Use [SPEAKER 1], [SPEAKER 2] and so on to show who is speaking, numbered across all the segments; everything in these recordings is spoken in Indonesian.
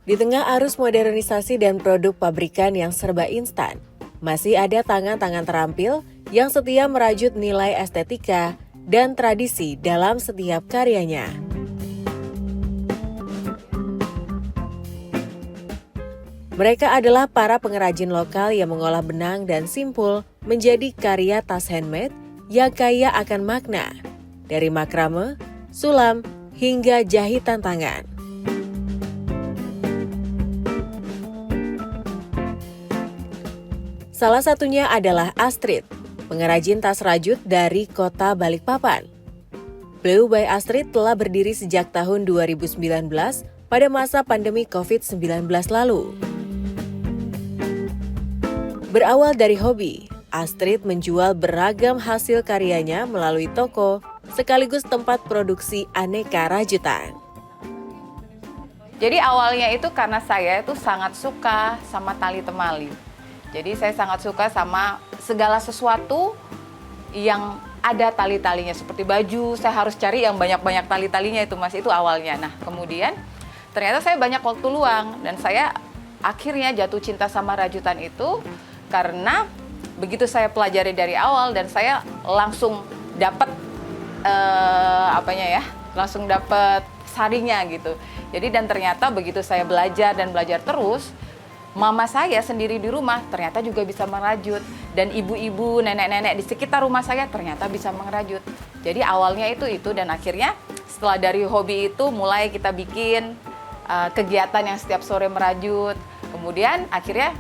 [SPEAKER 1] Di tengah arus modernisasi dan produk pabrikan yang serba instan, masih ada tangan-tangan terampil yang setia merajut nilai estetika dan tradisi dalam setiap karyanya. Mereka adalah para pengrajin lokal yang mengolah benang dan simpul menjadi karya tas handmade yang kaya akan makna, dari makrame, sulam, hingga jahitan tangan. Salah satunya adalah Astrid, pengrajin tas rajut dari kota Balikpapan. Blue by Astrid telah berdiri sejak tahun 2019 pada masa pandemi COVID-19 lalu. Berawal dari hobi, Astrid menjual beragam hasil karyanya melalui toko, sekaligus tempat produksi aneka rajutan.
[SPEAKER 2] Jadi awalnya itu karena saya itu sangat suka sama tali temali. Jadi saya sangat suka sama segala sesuatu yang ada tali-talinya. Seperti baju, saya harus cari yang banyak-banyak tali-talinya itu, Mas. Itu awalnya. Nah, kemudian ternyata saya banyak waktu luang. Dan saya akhirnya jatuh cinta sama rajutan itu karena begitu saya pelajari dari awal dan saya langsung dapat langsung dapat sarinya gitu. Jadi dan ternyata begitu saya belajar terus, mama saya sendiri di rumah ternyata juga bisa merajut. Dan ibu-ibu, nenek-nenek di sekitar rumah saya ternyata bisa mengerajut. Jadi awalnya itu dan akhirnya setelah dari hobi itu mulai kita bikin kegiatan yang setiap sore merajut. Kemudian akhirnya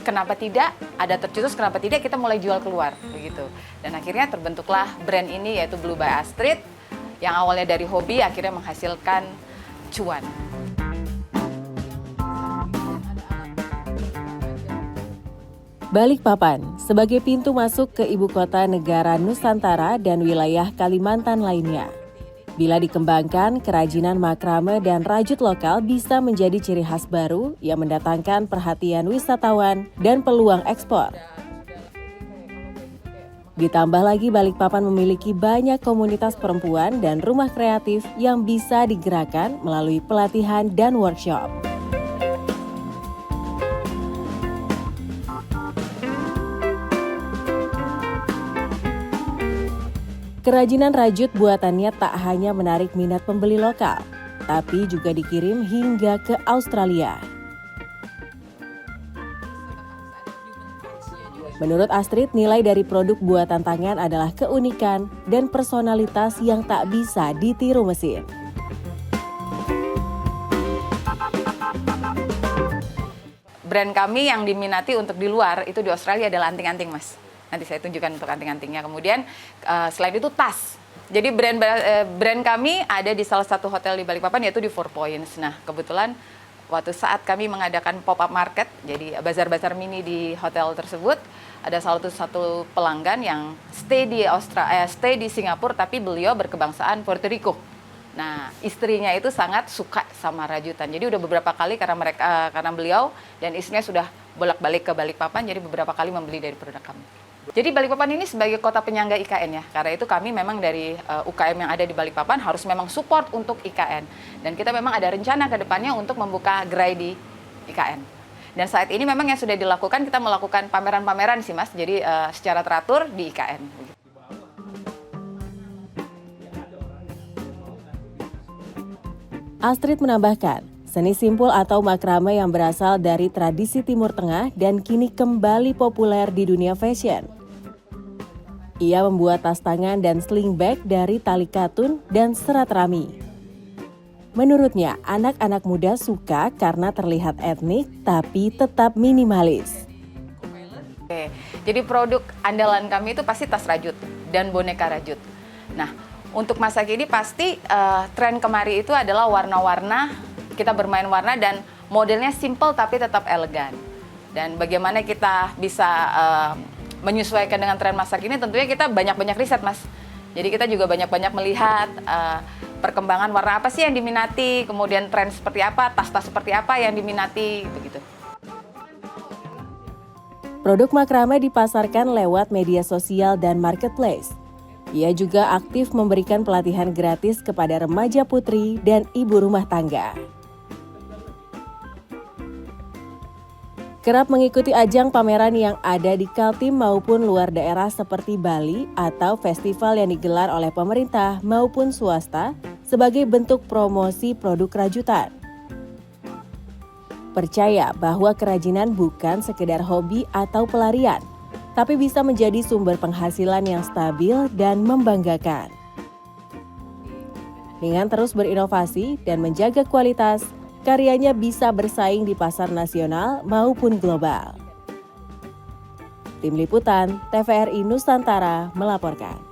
[SPEAKER 2] kenapa tidak, ada tercetus kenapa tidak kita mulai jual keluar begitu. Dan akhirnya terbentuklah brand ini yaitu Blue by Astrid yang awalnya dari hobi akhirnya menghasilkan cuan.
[SPEAKER 1] Balikpapan sebagai pintu masuk ke ibu kota negara Nusantara dan wilayah Kalimantan lainnya. Bila dikembangkan, kerajinan makrame dan rajut lokal bisa menjadi ciri khas baru yang mendatangkan perhatian wisatawan dan peluang ekspor. Ditambah lagi Balikpapan memiliki banyak komunitas perempuan dan rumah kreatif yang bisa digerakkan melalui pelatihan dan workshop. Kerajinan rajut buatannya tak hanya menarik minat pembeli lokal, tapi juga dikirim hingga ke Australia. Menurut Astrid, nilai dari produk buatan tangan adalah keunikan dan personalitas yang tak bisa ditiru mesin.
[SPEAKER 2] Brand kami yang diminati untuk di luar itu di Australia adalah anting-anting, Mas. Nanti saya tunjukkan untuk anting-antingnya. Kemudian selain itu tas. Jadi brand kami ada di salah satu hotel di Balikpapan yaitu di Four Points. Nah, kebetulan waktu saat kami mengadakan pop-up market, jadi bazar-bazar mini di hotel tersebut, ada salah satu pelanggan yang stay di Singapura tapi beliau berkebangsaan Puerto Rico. Nah, istrinya itu sangat suka sama rajutan. Jadi udah beberapa kali karena beliau dan istrinya sudah bolak-balik ke Balikpapan, jadi beberapa kali membeli dari produk kami. Jadi Balikpapan ini sebagai kota penyangga IKN ya, karena itu kami memang dari UKM yang ada di Balikpapan harus memang support untuk IKN. Dan kita memang ada rencana ke depannya untuk membuka gerai di IKN. Dan saat ini memang yang sudah dilakukan, kita melakukan pameran-pameran sih Mas, jadi secara teratur di IKN.
[SPEAKER 1] Astrid menambahkan, seni simpul atau makrame yang berasal dari tradisi Timur Tengah dan kini kembali populer di dunia fashion. Ia membuat tas tangan dan sling bag dari tali katun dan serat rami. Menurutnya, anak-anak muda suka karena terlihat etnik tapi tetap minimalis.
[SPEAKER 2] Oke, jadi produk andalan kami itu pasti tas rajut dan boneka rajut. Nah, untuk masa kini pasti tren kemari itu adalah warna-warna. Kita bermain warna dan modelnya simple tapi tetap elegan. Dan bagaimana kita bisa menyesuaikan dengan tren masa kini, tentunya kita banyak-banyak riset, Mas. Jadi kita juga banyak-banyak melihat perkembangan warna apa sih yang diminati, kemudian tren seperti apa, tas-tas seperti apa yang diminati, begitu.
[SPEAKER 1] Produk makrame dipasarkan lewat media sosial dan marketplace. Ia juga aktif memberikan pelatihan gratis kepada remaja putri dan ibu rumah tangga. Kerap mengikuti ajang pameran yang ada di Kaltim maupun luar daerah seperti Bali atau festival yang digelar oleh pemerintah maupun swasta sebagai bentuk promosi produk rajutan. Percaya bahwa kerajinan bukan sekedar hobi atau pelarian, tapi bisa menjadi sumber penghasilan yang stabil dan membanggakan. Dengan terus berinovasi dan menjaga kualitas, karyanya bisa bersaing di pasar nasional maupun global. Tim Liputan TVRI Nusantara melaporkan.